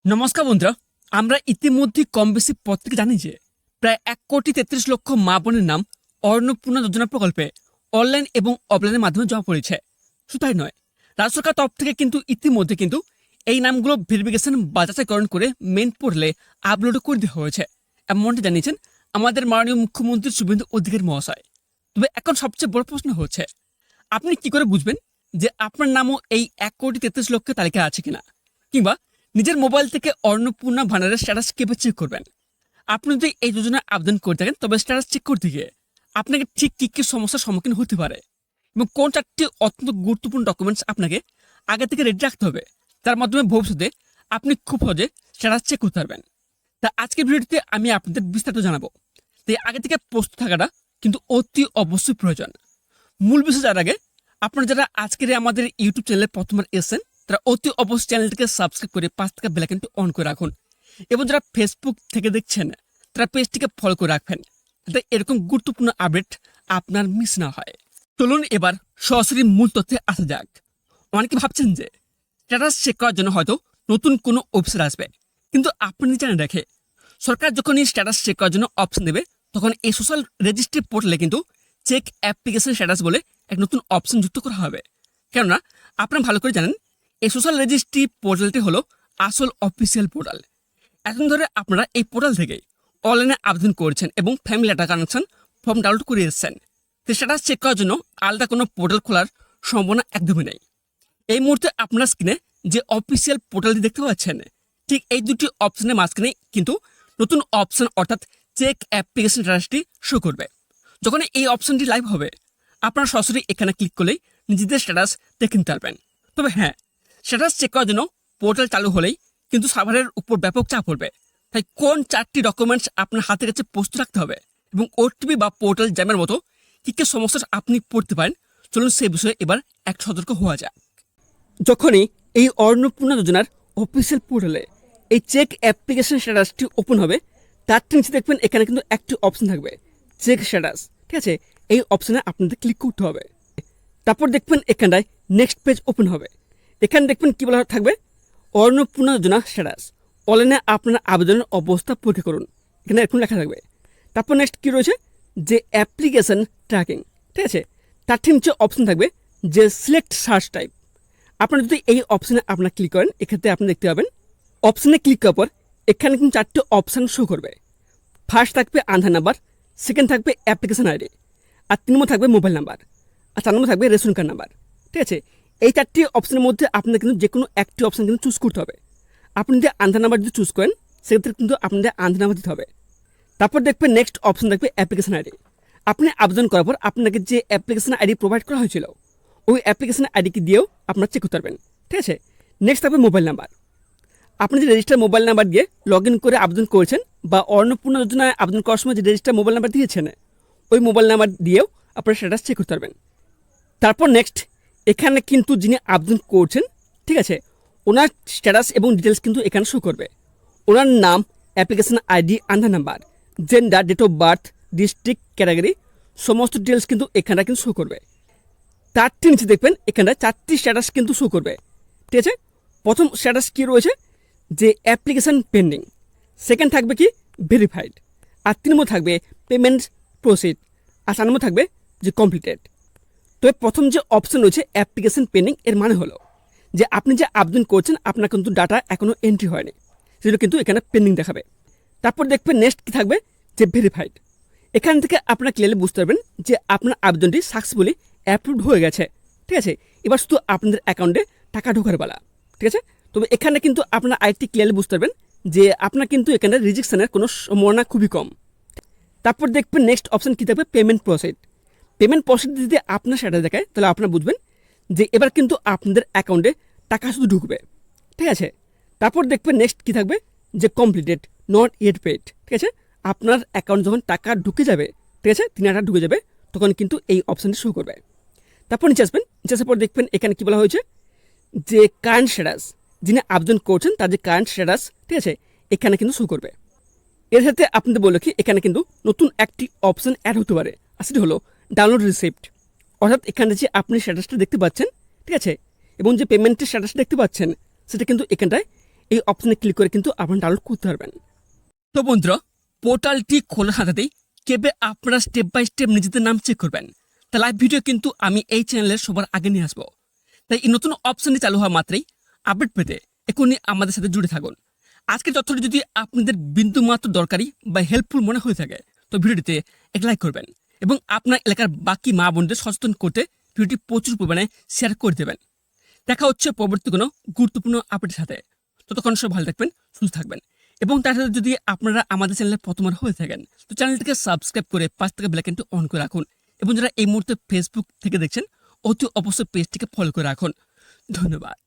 নমস্কার বন্ধুরা, আমরা ইতিমধ্যে কম বেশি প্রত্যেকে জানি যে প্রায় 1,33,00,000 মা বোনের নাম অন্নপূর্ণা যোজনা প্রকল্পে অনলাইন এবং অফলাইনের মাধ্যমে জমা পড়েছে। শুধু তাই নয়, রাজ্য সরকার তরফ থেকে ইতিমধ্যে এই নামগুলো ভেরিফিকেশন বা যাচাইকরণ করে মেন পোর্টালে আপলোড করে দেওয়া হয়েছে, এমনটি জানিয়েছেন আমাদের মাননীয় মুখ্যমন্ত্রী শুভেন্দু অধিকারী মহাশয়। তবে এখন সবচেয়ে বড় প্রশ্ন হচ্ছে, আপনি কি করে বুঝবেন যে আপনার নামও এই 1,33,00,000 তালিকায় আছে কিনা, কিংবা নিজের মোবাইল থেকে অন্নপূর্ণা ভান্ডারের স্ট্যাটাস কিভাবে চেক করবেন? আপনি যদি এই যোজনায় আবেদন করে থাকেন, তবে স্ট্যাটাস চেক করতে গিয়ে আপনাকে ঠিক কী কী সমস্যার সম্মুখীন হতে পারে এবং কোন 4টি অত্যন্ত গুরুত্বপূর্ণ ডকুমেন্টস আপনাকে আগে থেকে রেডি রাখতে হবে, তার মাধ্যমে ভবিষ্যতে আপনি খুব সহজে স্ট্যাটাস চেক করতে পারবেন। তা আজকের ভিডিওটিতে আমি আপনাদের বিস্তারিত জানাবো, তাই আগে থেকে প্রস্তুত থাকাটা কিন্তু অতি অবশ্যই প্রয়োজন। মূল বিষয় যার আগে, আপনারা যারা আজকের আমাদের ইউটিউব চ্যানেলে প্রথমবার এসেছেন, তারা অতি অবশ্যই চ্যানেলটিকে সাবস্ক্রাইব করে পাশ থেকে বেল আইকনটি অন করে রাখুন, এবং যারা ফেসবুক থেকে দেখছেন তারা পেজটিকে ফলো করে রাখবেন, যাতে এরকম গুরুত্বপূর্ণ আপডেট আপনার মিস না হয়। চলুন এবার সরাসরি মূল তথ্যে আসা যাক। অনেকে ভাবছেন যে স্ট্যাটাস চেক করার জন্য হয়তো নতুন কোনো অফিসার আসবে, কিন্তু আপনি জানে রাখে, সরকার যখন এই স্ট্যাটাস চেক করার জন্য অপশন দেবে, তখন এই সোশ্যাল রেজিস্ট্রি পোর্টালে চেক অ্যাপ্লিকেশন স্ট্যাটাস বলে এক নতুন অপশন যুক্ত করা হবে। কেননা আপনারা ভালো করে জানেন, এই সোশ্যাল রেজিস্ট্রি পোর্টালটি হলো আসল অফিসিয়াল পোর্টাল। এখন ধরে আপনারা এই পোর্টাল থেকে অনলাইনে আবেদন করেছেন এবং family data connection form download করে এসেছেন। তো স্ট্যাটাস চেক করার জন্য আলাদা কোনো পোর্টাল খোলার সম্ভাবনা একদমই নেই। এই মুহূর্তে আপনার স্ক্রিনে যে অফিসিয়াল পোর্টালটি দেখতে পাচ্ছেন, ঠিক এই দুটি অপশনের মাঝখানে নতুন অপশন অর্থাৎ চেক অ্যাপ্লিকেশন স্ট্যাটাসটি শো করবে। যখন এই অপশনটি লাইভ হবে, আপনারা সরাসরি এখানে ক্লিক করলেই নিজেদের স্ট্যাটাস দেখে নিতে পারবেন। তবে হ্যাঁ, স্ট্যাটাস চেক করার জন্য পোর্টাল চালু হলেই সার্ভারের উপর ব্যাপক চাপ পড়বে। তাই কোন 4টি ডকুমেন্টস আপনার হাতের কাছে প্রস্তুত রাখতে হবে এবং ওটিপি বা পোর্টাল জ্যামের মতো কী কী সমস্যা আপনি পড়তে পারেন, চলুন সেই বিষয়ে এবার এক সতর্ক হওয়া যায়। যখনই এই অন্নপূর্ণা যোজনার অফিসিয়াল পোর্টালে এই চেক অ্যাপ্লিকেশন স্ট্যাটাসটি ওপেন হবে, তার নিচে দেখবেন এখানে একটি অপশন থাকবে, চেক স্ট্যাটাস। ঠিক আছে, এই অপশনে আপনাদের ক্লিক করতে হবে। তারপর দেখবেন এখানটায় নেক্সট পেজ ওপেন হবে। এখানে দেখবেন কী বলা থাকবে, অন্নপূর্ণা যোজনা স্ট্যাটাস, অনলাইনে আপনার আবেদনের অবস্থা পরীক্ষা করুন, এখানে এখন লেখা থাকবে। তারপর নেক্সট কী রয়েছে, যে অ্যাপ্লিকেশন ট্র্যাকিং। ঠিক আছে, তার নিচে অপশন থাকবে যে সিলেক্ট সার্চ টাইপ। আপনারা যদি এই অপশানে আপনার ক্লিক করেন, এক্ষেত্রে আপনি দেখতে পাবেন অপশানে ক্লিক করার পর এখানে 4টে অপশান শো করবে। ফার্স্ট থাকবে আধার নাম্বার, সেকেন্ড থাকবে অ্যাপ্লিকেশন আইডি, আর 3 নম্বর থাকবে মোবাইল নাম্বার, আর 4 নম্বর থাকবে রেশন কার্ড নাম্বার। ঠিক আছে, এই 4টি অপশানের মধ্যে আপনার যে কোনো একটি অপশান চুজ করতে হবে। আপনি যদি আধার নাম্বার যদি চুজ করেন, সেক্ষেত্রে আপনাদের আধার নাম্বার দিতে হবে। তারপর দেখবেন নেক্সট অপশান থাকবে অ্যাপ্লিকেশন আইডি। আপনি আবেদন করার পর আপনাকে যে অ্যাপ্লিকেশন আইডি প্রোভাইড করা হয়েছিল, ওই অ্যাপ্লিকেশন আইডিকে দিয়েও আপনারা চেক করতে পারবেন। ঠিক আছে, নেক্সট থাকবে মোবাইল নাম্বার। আপনি যে রেজিস্টার মোবাইল নাম্বার দিয়ে লগ ইন করে আবেদন করেছেন, বা অন্নপূর্ণা যোজনায় আবেদন করার সময় যে রেজিস্টার মোবাইল নাম্বার দিয়েছেন, ওই মোবাইল নাম্বার দিয়েও আপনারা স্ট্যাটাস চেক করতে পারবেন। তারপর নেক্সট এখানে যিনি আবেদন করছেন, ঠিক আছে, ওনার স্ট্যাটাস এবং ডিটেলস এখানে শো করবে। ওনার নাম, application ID, Aadhaar number, gender, date of birth, district, category, সমস্ত ডিটেলস এখানটা শো করবে। তার নিচে দেখবেন এখানটা 4টি স্ট্যাটাস শো করবে। ঠিক আছে, প্রথম স্ট্যাটাস কী রয়েছে, যে অ্যাপ্লিকেশন পেন্ডিং, সেকেন্ড থাকবে কি ভেরিফাইড, আর 3 নম্বর থাকবে পেমেন্ট প্রসিড, আর 4 নম্বর থাকবে যে কমপ্লিটেড। তবে প্রথম যে অপশন রয়েছে অ্যাপ্লিকেশন পেন্ডিং, এর মানে হলো যে আপনি যে আবেদন করছেন আপনার ডাটা এখনও এন্ট্রি হয়নি, সেগুলো এখানে পেন্ডিং দেখাবে। তারপর দেখবেন নেক্সট কী থাকবে, যে ভেরিফাইড। এখান থেকে আপনারা ক্লিয়ারলি বুঝতে পারবেন যে আপনার আবেদনটি সাকসেসফুলি অ্যাপ্রুভড হয়ে গেছে। ঠিক আছে, এবার শুধু আপনাদের অ্যাকাউন্টে টাকা ঢোকার বেলা। ঠিক আছে, তবে এখানে আপনারা আরেকটি ক্লিয়ারলি বুঝতে পারবেন যে আপনার এখানে রিজেকশনের কোনো সম্ভাবনা খুবই কম। তারপর দেখবেন নেক্সট অপশন কী থাকবে, পেমেন্ট প্রসিড। পেমেন্ট প্রসিড যদি আপনার সেটা দেখায়, তাহলে আপনারা বুঝবেন যে এবার আপনাদের অ্যাকাউন্টে টাকা শুধু ঢুকবে। ঠিক আছে, তারপর দেখবেন নেক্সট কী থাকবে, যে কমপ্লিটেড, নট ইয়েট পেড। ঠিক আছে, আপনার অ্যাকাউন্ট যখন টাকা ঢুকে যাবে, ঠিক আছে, 3 টাকা ঢুকে যাবে, তখন এই অপশানটি শো করবে। তারপর নিচে আসবেন, নিচে আসার পর দেখবেন এখানে কী বলা হয়েছে, যে কারেন্ট স্ট্যাটাস, যিনি আবেদন করছেন তার যে কারেন্ট স্ট্যাটাস, ঠিক আছে, এখানে শো করবে। এর সাথে আপনাদের বললো কি, এখানে নতুন একটি অপশান অ্যাড হতে পারে, আর সেটি হলো ডাউনলোড রিসিপ্ট। অর্থাৎ এখানে যে আপনি স্ট্যাটাসটা দেখতে পাচ্ছেন, ঠিক আছে, এবং যে পেমেন্টের স্ট্যাটাসটা দেখতে পাচ্ছেন, সেটা এখানটায় এই অপশনে ক্লিক করে কিন্তু আপনারা ডাউনলোড করতে পারবেন। তো বন্ধুরা, পোর্টালটি খোলার সাথেই কেবে আপনারা স্টেপ বাই স্টেপ নিজেদের নাম চেক করবেন, তা লাইভ ভিডিও কিন্তু আমি এই চ্যানেলের সবার আগে নিয়ে আসবো। তাই এই নতুন অপশনটি চালু হওয়া মাত্রই আপডেট পেতে এখনই আমাদের সাথে জুড়ে থাকুন। আজকের তথ্যটি যদি আপনাদের বিন্দুমাত্র দরকারি বা হেল্পফুল মনে হয়ে থাকে তো ভিডিওটিতে এক লাইক করবেন এবং আপনার এলাকার বাকি মা বোনদের সচেতন করতে ভিডিওটি প্রচুর পরিমাণে শেয়ার করে দেবেন। দেখা হচ্ছে পরবর্তী কোনো গুরুত্বপূর্ণ আপডেটের সাথে। ততক্ষণ সব ভালো থাকবেন, সুস্থ থাকবেন এবং তার সাথে যদি আপনারা আমাদের চ্যানেলে প্রথমবার হয়ে থাকেন তো চ্যানেলটিকে সাবস্ক্রাইব করে পাশ থেকে বেল আইকনটি অন করে রাখুন এবং যারা এই মুহূর্তে ফেসবুক থেকে দেখছেন অতি অবশ্যই পেজটিকে ফলো করে রাখুন। ধন্যবাদ।